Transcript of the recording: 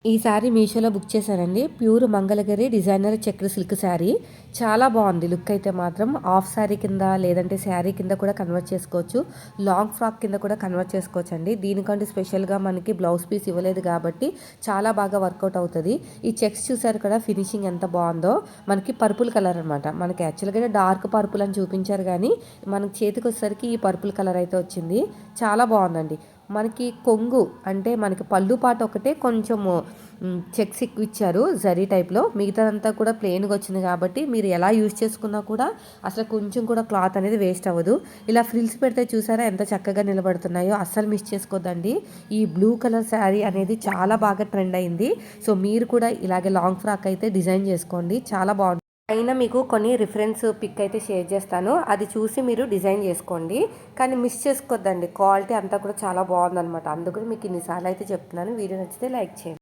ఈ శారీ మీషోలో బుక్ చేశానండి. ప్యూర్ మంగళగిరి డిజైనర్ చక్ర సిల్క్ శారీ. చాలా బాగుంది లుక్ అయితే మాత్రం. హాఫ్ శారీ కింద లేదంటే శారీ కింద కూడా కన్వర్ట్ చేసుకోవచ్చు. లాంగ్ ఫ్రాక్ కింద కూడా కన్వర్ట్ చేసుకోవచ్చు అండి. దీనికంటే స్పెషల్గా మనకి బ్లౌజ్ పీస్ ఇవ్వలేదు కాబట్టి చాలా బాగా వర్కౌట్ అవుతుంది. ఈ చెక్స్ చూసారు కదా ఫినిషింగ్ ఎంత బాగుందో. మనకి పర్పుల్ కలర్ అనమాట. మనకి యాక్చువల్గా డార్క్ పర్పుల్ అని చూపించారు కానీ మనకి చేతికి వచ్చేసరికి ఈ పర్పుల్ కలర్ అయితే వచ్చింది. చాలా బాగుందండి. మనకి కొంగు అంటే మనకి పళ్ళు పాట ఒకటే కొంచెము చెక్స్ ఎక్కువ ఇచ్చారు జరీ టైప్లో. మిగతాదంతా కూడా ప్లెయిన్గా వచ్చింది కాబట్టి మీరు ఎలా యూజ్ చేసుకున్నా కూడా అసలు కొంచెం కూడా క్లాత్ అనేది వేస్ట్ అవ్వదు. ఇలా ఫ్రిల్స్ పెడితే చూసారా ఎంత చక్కగా నిలబడుతున్నాయో. అస్సలు మిస్ చేసుకోద్దండి. ఈ బ్లూ కలర్ శారీ అనేది చాలా బాగా ట్రెండ్ అయింది. సో మీరు కూడా ఇలాగే లాంగ్ ఫ్రాక్ అయితే డిజైన్ చేసుకోండి. చాలా బాగుంటుంది. అయినా మీకు కొన్ని రిఫరెన్స్ పిక్ అయితే షేర్ చేస్తాను. అది చూసి మీరు డిజైన్ చేసుకోండి. కానీ మిస్ చేసుకోవద్దండి. క్వాలిటీ అంతా కూడా చాలా బాగుందన్నమాట. అందుకని మీకు ఇన్నిసార్లు అయితే చెప్తున్నాను. వీడియో నచ్చితే లైక్ చేయండి.